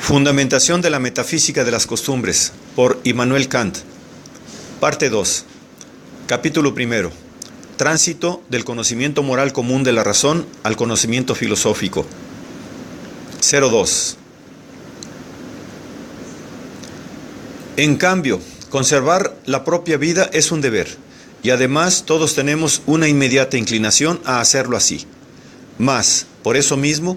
Fundamentación de la metafísica de las costumbres, por Immanuel Kant. Parte 2. Capítulo 1. Tránsito del conocimiento moral común de la razón al conocimiento filosófico. 02. En cambio, conservar la propia vida es un deber, y además todos tenemos una inmediata inclinación a hacerlo así. Mas, por eso mismo,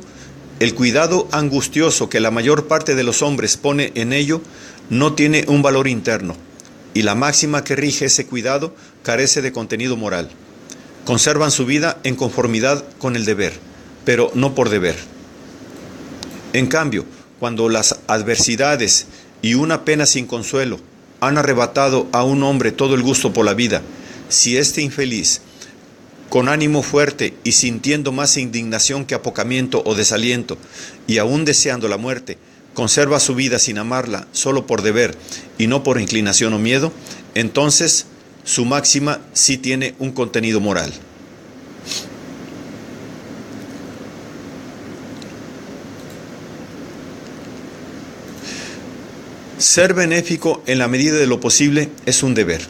el cuidado angustioso que la mayor parte de los hombres pone en ello no tiene un valor interno, y la máxima que rige ese cuidado carece de contenido moral. Conservan su vida en conformidad con el deber, pero no por deber. En cambio, cuando las adversidades y una pena sin consuelo han arrebatado a un hombre todo el gusto por la vida, si este infeliz, con ánimo fuerte y sintiendo más indignación que apocamiento o desaliento, y aún deseando la muerte, conserva su vida sin amarla solo por deber y no por inclinación o miedo, entonces su máxima sí tiene un contenido moral. Ser benéfico en la medida de lo posible es un deber,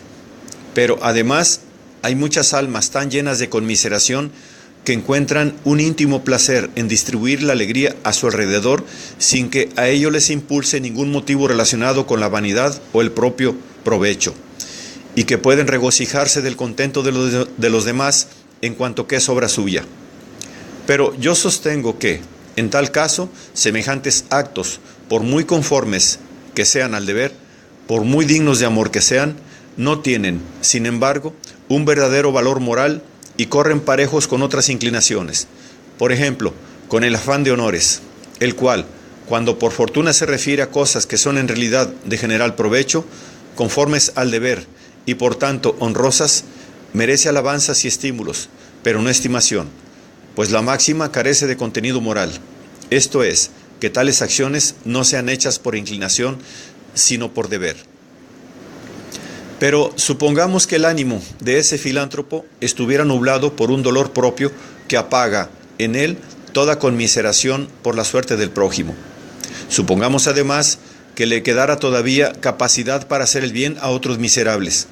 pero además hay muchas almas tan llenas de conmiseración que encuentran un íntimo placer en distribuir la alegría a su alrededor sin que a ello les impulse ningún motivo relacionado con la vanidad o el propio provecho, y que pueden regocijarse del contento de los demás en cuanto que es obra suya. Pero yo sostengo que, en tal caso, semejantes actos, por muy conformes que sean al deber, por muy dignos de amor que sean, no tienen, sin embargo, un verdadero valor moral y corren parejos con otras inclinaciones. Por ejemplo, con el afán de honores, el cual, cuando por fortuna se refiere a cosas que son en realidad de general provecho, conformes al deber y por tanto honrosas, merece alabanzas y estímulos, pero no estimación, pues la máxima carece de contenido moral. Esto es, que tales acciones no sean hechas por inclinación, sino por deber. Pero supongamos que el ánimo de ese filántropo estuviera nublado por un dolor propio que apaga en él toda conmiseración por la suerte del prójimo. Supongamos además que le quedara todavía capacidad para hacer el bien a otros miserables,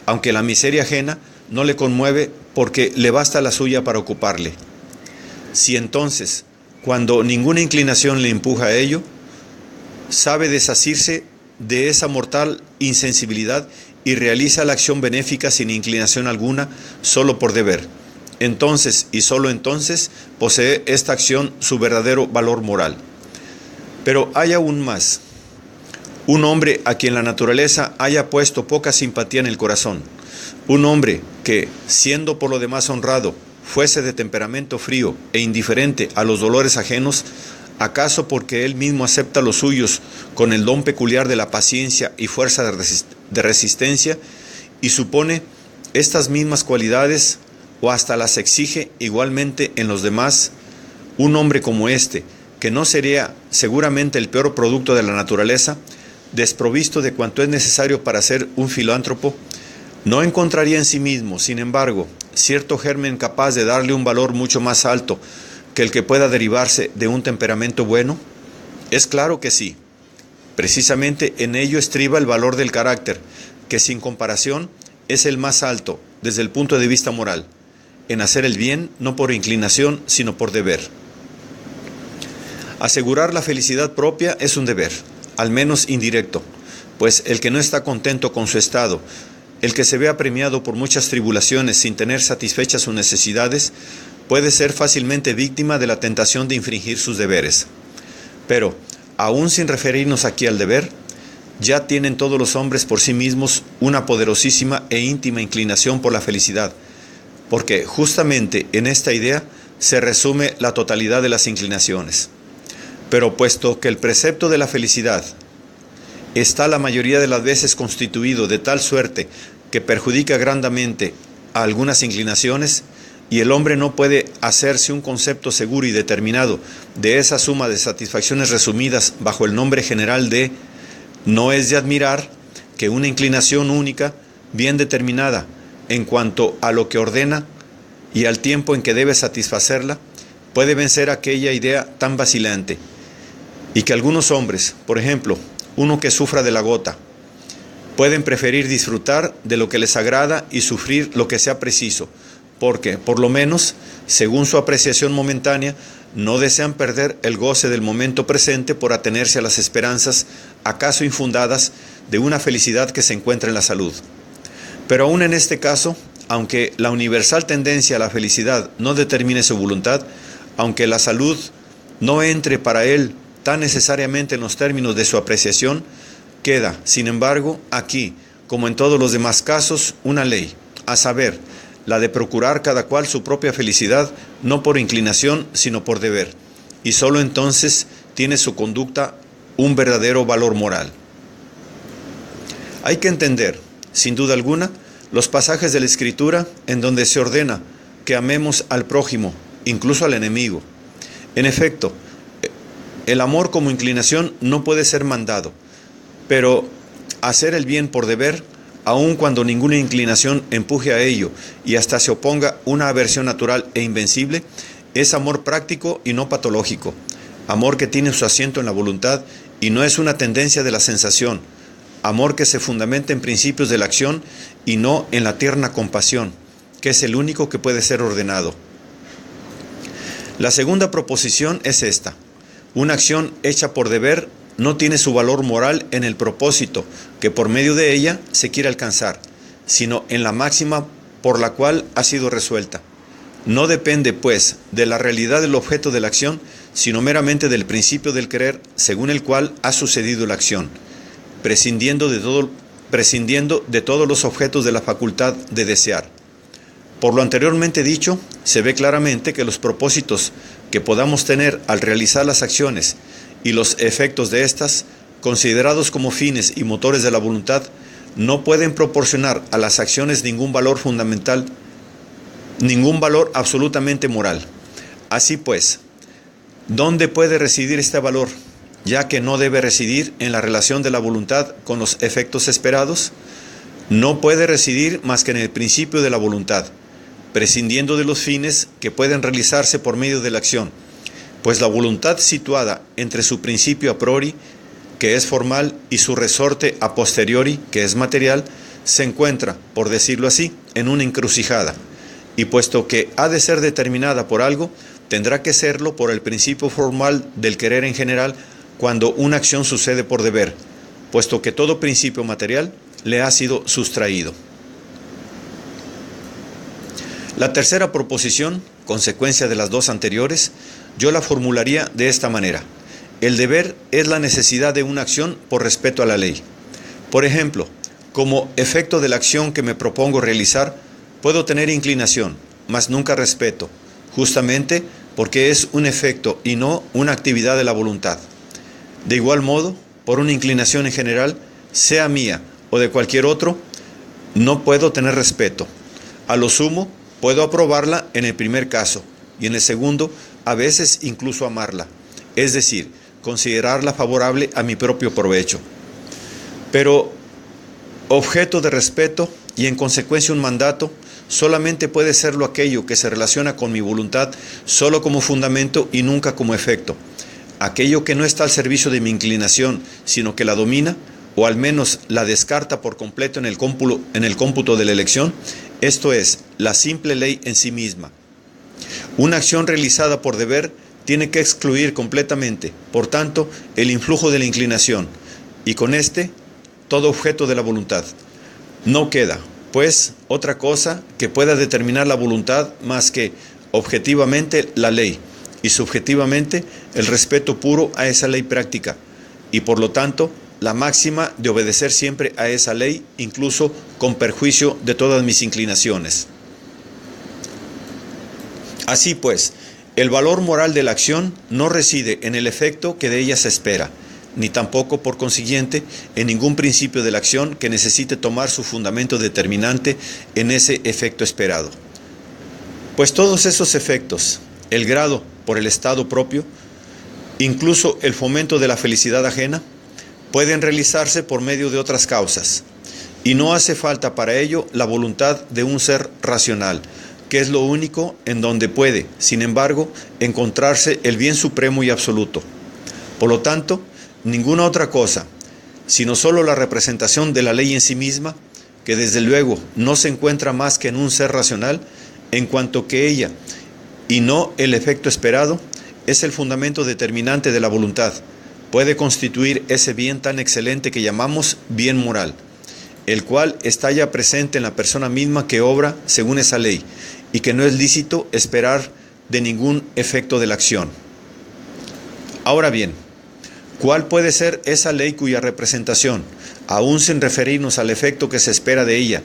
aunque la miseria ajena no le conmueve porque le basta la suya para ocuparle. Si entonces, cuando ninguna inclinación le empuja a ello, sabe desasirse de esa mortal insensibilidad y realiza la acción benéfica sin inclinación alguna, solo por deber, entonces y solo entonces posee esta acción su verdadero valor moral. Pero hay aún más. Un hombre a quien la naturaleza haya puesto poca simpatía en el corazón, un hombre que, siendo por lo demás honrado, fuese de temperamento frío e indiferente a los dolores ajenos, ¿acaso porque él mismo acepta los suyos con el don peculiar de la paciencia y fuerza de resistencia y supone estas mismas cualidades o hasta las exige igualmente en los demás? Un hombre como este, que no sería seguramente el peor producto de la naturaleza, desprovisto de cuanto es necesario para ser un filántropo, no encontraría en sí mismo, sin embargo, cierto germen capaz de darle un valor mucho más alto que el que pueda derivarse de un temperamento bueno? Es claro que sí. Precisamente en ello estriba el valor del carácter, que sin comparación es el más alto desde el punto de vista moral, en hacer el bien no por inclinación sino por deber. Asegurar la felicidad propia es un deber, al menos indirecto, pues el que no está contento con su estado, el que se ve apremiado por muchas tribulaciones sin tener satisfechas sus necesidades, puede ser fácilmente víctima de la tentación de infringir sus deberes. Pero, aún sin referirnos aquí al deber, ya tienen todos los hombres por sí mismos una poderosísima e íntima inclinación por la felicidad, porque justamente en esta idea se resume la totalidad de las inclinaciones. Pero puesto que el precepto de la felicidad está la mayoría de las veces constituido de tal suerte que perjudica grandemente a algunas inclinaciones, y el hombre no puede hacerse un concepto seguro y determinado de esa suma de satisfacciones resumidas bajo el nombre general de, no es de admirar que una inclinación única, bien determinada en cuanto a lo que ordena y al tiempo en que debe satisfacerla, puede vencer aquella idea tan vacilante, y que algunos hombres, por ejemplo, uno que sufra de la gota, pueden preferir disfrutar de lo que les agrada y sufrir lo que sea preciso, porque, por lo menos, según su apreciación momentánea, no desean perder el goce del momento presente por atenerse a las esperanzas, acaso infundadas, de una felicidad que se encuentra en la salud. Pero aún en este caso, aunque la universal tendencia a la felicidad no determine su voluntad, aunque la salud no entre para él tan necesariamente en los términos de su apreciación, queda, sin embargo, aquí, como en todos los demás casos, una ley, a saber, la de procurar cada cual su propia felicidad, no por inclinación, sino por deber, y sólo entonces tiene su conducta un verdadero valor moral. Hay que entender, sin duda alguna, los pasajes de la Escritura en donde se ordena que amemos al prójimo, incluso al enemigo. En efecto, el amor como inclinación no puede ser mandado, pero hacer el bien por deber, aun cuando ninguna inclinación empuje a ello y hasta se oponga una aversión natural e invencible, es amor práctico y no patológico, amor que tiene su asiento en la voluntad y no es una tendencia de la sensación, amor que se fundamenta en principios de la acción y no en la tierna compasión, que es el único que puede ser ordenado. La segunda proposición es esta: una acción hecha por deber no tiene su valor moral en el propósito que por medio de ella se quiere alcanzar, sino en la máxima por la cual ha sido resuelta. No depende, pues, de la realidad del objeto de la acción, sino meramente del principio del querer, según el cual ha sucedido la acción, prescindiendo de todos los objetos de la facultad de desear. Por lo anteriormente dicho, se ve claramente que los propósitos que podamos tener al realizar las acciones y los efectos de estas, considerados como fines y motores de la voluntad, no pueden proporcionar a las acciones ningún valor fundamental, ningún valor absolutamente moral. Así pues, ¿dónde puede residir este valor, ya que no debe residir en la relación de la voluntad con los efectos esperados? No puede residir más que en el principio de la voluntad, prescindiendo de los fines que pueden realizarse por medio de la acción, pues la voluntad situada entre su principio a priori, que es formal, y su resorte a posteriori, que es material, se encuentra, por decirlo así, en una encrucijada, y puesto que ha de ser determinada por algo, tendrá que serlo por el principio formal del querer en general cuando una acción sucede por deber, puesto que todo principio material le ha sido sustraído. La tercera proposición, consecuencia de las dos anteriores, yo la formularía de esta manera: el deber es la necesidad de una acción por respeto a la ley. Por ejemplo, como efecto de la acción que me propongo realizar, puedo tener inclinación, mas nunca respeto, justamente porque es un efecto y no una actividad de la voluntad. De igual modo, por una inclinación en general, sea mía o de cualquier otro, no puedo tener respeto. A lo sumo, puedo aprobarla en el primer caso, y en el segundo, a veces incluso amarla, es decir, considerarla favorable a mi propio provecho. Pero objeto de respeto y en consecuencia un mandato, solamente puede serlo aquello que se relaciona con mi voluntad solo como fundamento y nunca como efecto. Aquello que no está al servicio de mi inclinación, sino que la domina, o al menos la descarta por completo en el cómputo de la elección, esto es, la simple ley en sí misma. Una acción realizada por deber tiene que excluir completamente, por tanto, el influjo de la inclinación, y con este, todo objeto de la voluntad. No queda, pues, otra cosa que pueda determinar la voluntad más que, objetivamente, la ley, y subjetivamente, el respeto puro a esa ley práctica, y por lo tanto, la máxima de obedecer siempre a esa ley, incluso con perjuicio de todas mis inclinaciones. Así pues, el valor moral de la acción no reside en el efecto que de ella se espera, ni tampoco, por consiguiente, en ningún principio de la acción que necesite tomar su fundamento determinante en ese efecto esperado. Pues todos esos efectos, el grado por el estado propio, incluso el fomento de la felicidad ajena, pueden realizarse por medio de otras causas, y no hace falta para ello la voluntad de un ser racional, que es lo único en donde puede, sin embargo, encontrarse el bien supremo y absoluto. Por lo tanto, ninguna otra cosa, sino solo la representación de la ley en sí misma, que desde luego no se encuentra más que en un ser racional, en cuanto que ella, y no el efecto esperado, es el fundamento determinante de la voluntad, puede constituir ese bien tan excelente que llamamos bien moral, el cual está ya presente en la persona misma que obra según esa ley, y que no es lícito esperar de ningún efecto de la acción. Ahora bien, ¿cuál puede ser esa ley cuya representación, aún sin referirnos al efecto que se espera de ella,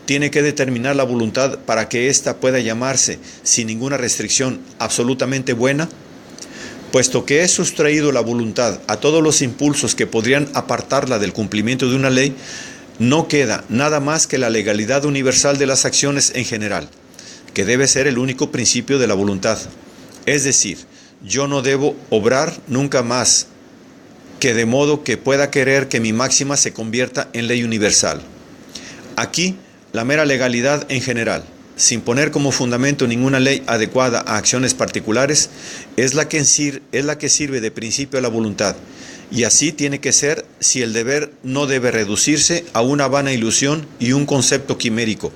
tiene que determinar la voluntad para que ésta pueda llamarse, sin ninguna restricción, absolutamente buena? Puesto que he sustraído la voluntad a todos los impulsos que podrían apartarla del cumplimiento de una ley, no queda nada más que la legalidad universal de las acciones en general, que debe ser el único principio de la voluntad. Es decir, yo no debo obrar nunca más que de modo que pueda querer que mi máxima se convierta en ley universal. Aquí, la mera legalidad en general, sin poner como fundamento ninguna ley adecuada a acciones particulares, es la que sirve de principio a la voluntad, y así tiene que ser si el deber no debe reducirse a una vana ilusión y un concepto quimérico.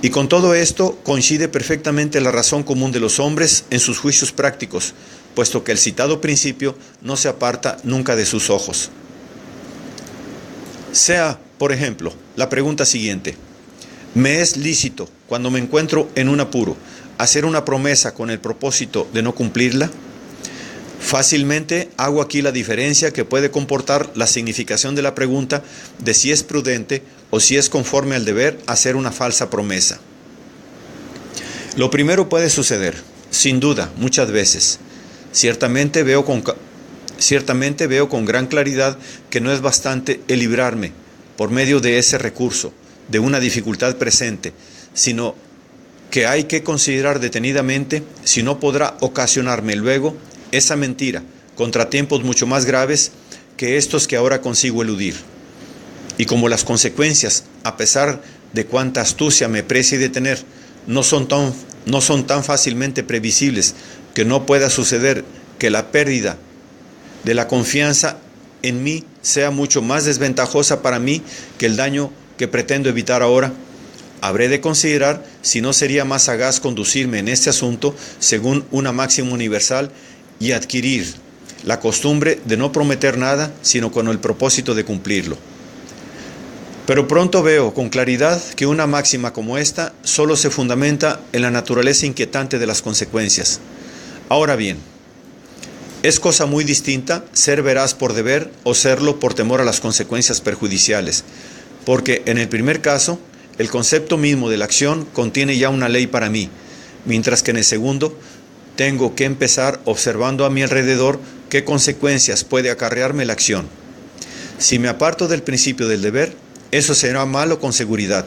Y con todo esto coincide perfectamente la razón común de los hombres en sus juicios prácticos, puesto que el citado principio no se aparta nunca de sus ojos. Sea, por ejemplo, la pregunta siguiente: ¿me es lícito, cuando me encuentro en un apuro, hacer una promesa con el propósito de no cumplirla? Fácilmente hago aquí la diferencia que puede comportar la significación de la pregunta de si es prudente o si es conforme al deber hacer una falsa promesa. Lo primero puede suceder, sin duda, muchas veces. Ciertamente veo con gran claridad que no es bastante el librarme, por medio de ese recurso, de una dificultad presente, sino que hay que considerar detenidamente si no podrá ocasionarme luego esa mentira, contratiempos mucho más graves que estos que ahora consigo eludir. Y como las consecuencias, a pesar de cuánta astucia me precie detener, no son tan fácilmente previsibles, que no pueda suceder que la pérdida de la confianza en mí sea mucho más desventajosa para mí que el daño que pretendo evitar ahora, habré de considerar si no sería más sagaz conducirme en este asunto según una máxima universal y adquirir la costumbre de no prometer nada, sino con el propósito de cumplirlo. Pero pronto veo con claridad que una máxima como esta solo se fundamenta en la naturaleza inquietante de las consecuencias. Ahora bien, es cosa muy distinta ser veraz por deber o serlo por temor a las consecuencias perjudiciales, porque en el primer caso, el concepto mismo de la acción contiene ya una ley para mí, mientras que en el segundo, tengo que empezar observando a mi alrededor qué consecuencias puede acarrearme la acción. Si me aparto del principio del deber, eso será malo con seguridad,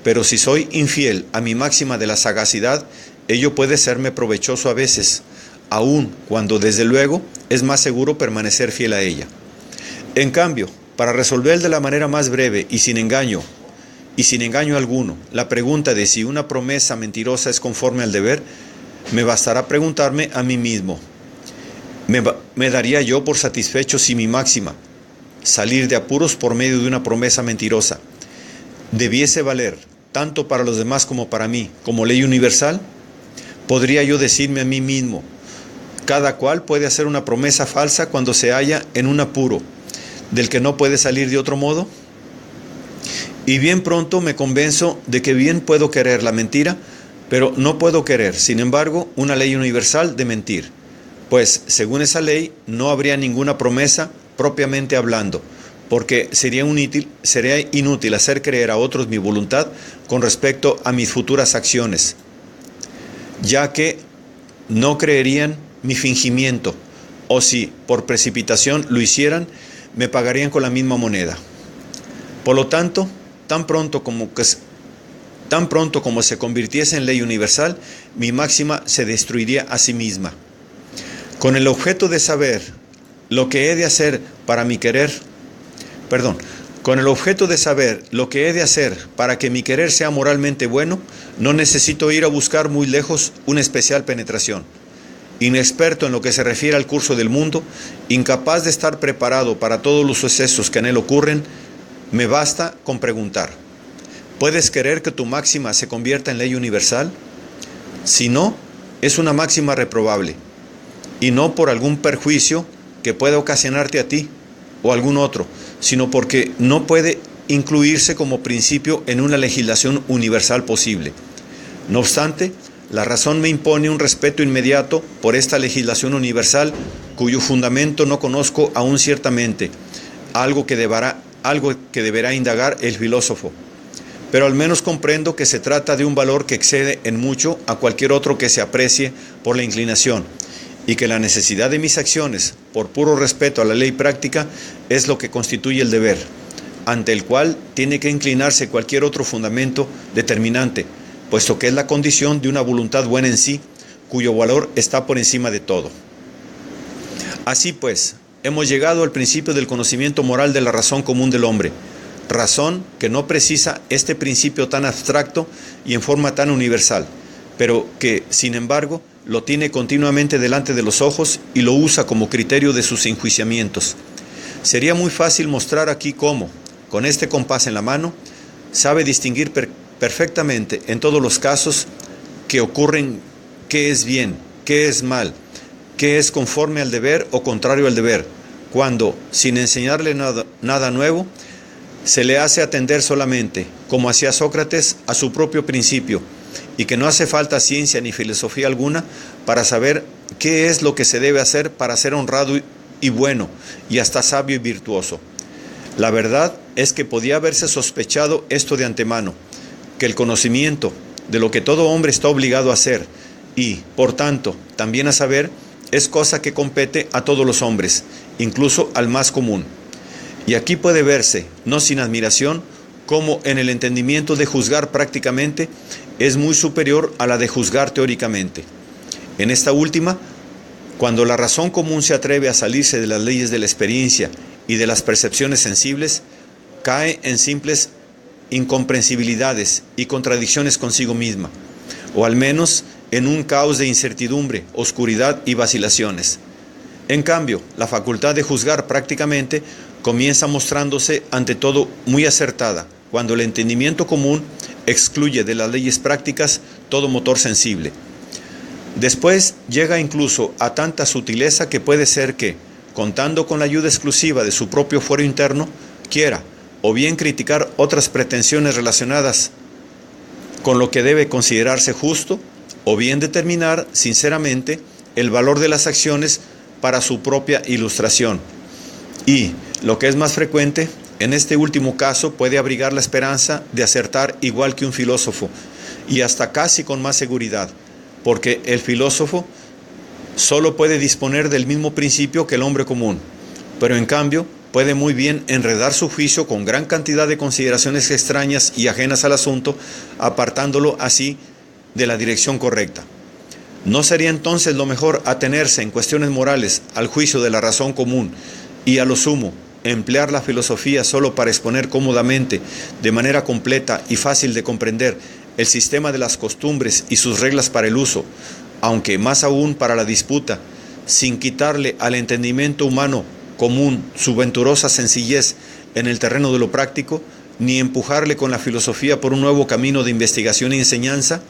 pero si soy infiel a mi máxima de la sagacidad, ello puede serme provechoso a veces, aun cuando desde luego es más seguro permanecer fiel a ella. En cambio, para resolver de la manera más breve y sin engaño alguno, la pregunta de si una promesa mentirosa es conforme al deber, me bastará preguntarme a mí mismo: ¿me daría yo por satisfecho si mi máxima, salir de apuros por medio de una promesa mentirosa, debiese valer, tanto para los demás como para mí, como ley universal? ¿Podría yo decirme a mí mismo: cada cual puede hacer una promesa falsa cuando se halla en un apuro, del que no puede salir de otro modo? Y bien pronto me convenzo de que bien puedo querer la mentira, pero no puedo querer, sin embargo, una ley universal de mentir, pues según esa ley no habría ninguna promesa propiamente hablando, porque sería inútil hacer creer a otros mi voluntad con respecto a mis futuras acciones, ya que no creerían mi fingimiento, o si por precipitación lo hicieran, me pagarían con la misma moneda. Por lo tanto, tan pronto como se convirtiese en ley universal, mi máxima se destruiría a sí misma. Con el objeto de saber lo que he de hacer para que mi querer sea moralmente bueno, no necesito ir a buscar muy lejos una especial penetración. inexperto en lo que se refiere al curso del mundo, incapaz de estar preparado para todos los sucesos que en él ocurren, me basta con preguntar: ¿puedes querer que tu máxima se convierta en ley universal? Si no, es una máxima reprobable, y no por algún perjuicio que pueda ocasionarte a ti o algún otro, sino porque no puede incluirse como principio en una legislación universal posible. No obstante, la razón me impone un respeto inmediato por esta legislación universal, cuyo fundamento no conozco aún ciertamente, algo que deberá indagar el filósofo. Pero al menos comprendo que se trata de un valor que excede en mucho a cualquier otro que se aprecie por la inclinación, y que la necesidad de mis acciones, por puro respeto a la ley práctica, es lo que constituye el deber, ante el cual tiene que inclinarse cualquier otro fundamento determinante, puesto que es la condición de una voluntad buena en sí, cuyo valor está por encima de todo. Así pues, hemos llegado al principio del conocimiento moral de la razón común del hombre, razón que no precisa este principio tan abstracto y en forma tan universal, pero que, sin embargo, lo tiene continuamente delante de los ojos y lo usa como criterio de sus enjuiciamientos. Sería muy fácil mostrar aquí cómo, con este compás en la mano, sabe distinguir perfectamente en todos los casos que ocurren qué es bien, qué es mal, qué es conforme al deber o contrario al deber, cuando, sin enseñarle nada nuevo, se le hace atender solamente, como hacía Sócrates, a su propio principio, y que no hace falta ciencia ni filosofía alguna para saber qué es lo que se debe hacer para ser honrado y bueno, y hasta sabio y virtuoso. La verdad es que podía haberse sospechado esto de antemano, que el conocimiento de lo que todo hombre está obligado a hacer y, por tanto, también a saber, es cosa que compete a todos los hombres, incluso al más común. Y aquí puede verse, no sin admiración, cómo en el entendimiento de juzgar prácticamente es muy superior a la de juzgar teóricamente. En esta última, cuando la razón común se atreve a salirse de las leyes de la experiencia y de las percepciones sensibles, cae en simples incomprensibilidades y contradicciones consigo misma, o al menos en un caos de incertidumbre, oscuridad y vacilaciones. En cambio, la facultad de juzgar prácticamente comienza mostrándose ante todo muy acertada, cuando el entendimiento común excluye de las leyes prácticas todo motor sensible. Después llega incluso a tanta sutileza que puede ser que, contando con la ayuda exclusiva de su propio fuero interno, quiera o bien criticar otras pretensiones relacionadas con lo que debe considerarse justo, o bien determinar sinceramente el valor de las acciones para su propia ilustración. Y, lo que es más frecuente, en este último caso puede abrigar la esperanza de acertar igual que un filósofo, y hasta casi con más seguridad, porque el filósofo solo puede disponer del mismo principio que el hombre común, pero en cambio puede muy bien enredar su juicio con gran cantidad de consideraciones extrañas y ajenas al asunto, apartándolo así de la dirección correcta. ¿No sería entonces lo mejor atenerse en cuestiones morales al juicio de la razón común y, a lo sumo, emplear la filosofía solo para exponer cómodamente, de manera completa y fácil de comprender, el sistema de las costumbres y sus reglas para el uso, aunque más aún para la disputa, sin quitarle al entendimiento humano común su venturosa sencillez en el terreno de lo práctico, ni empujarle con la filosofía por un nuevo camino de investigación y enseñanza?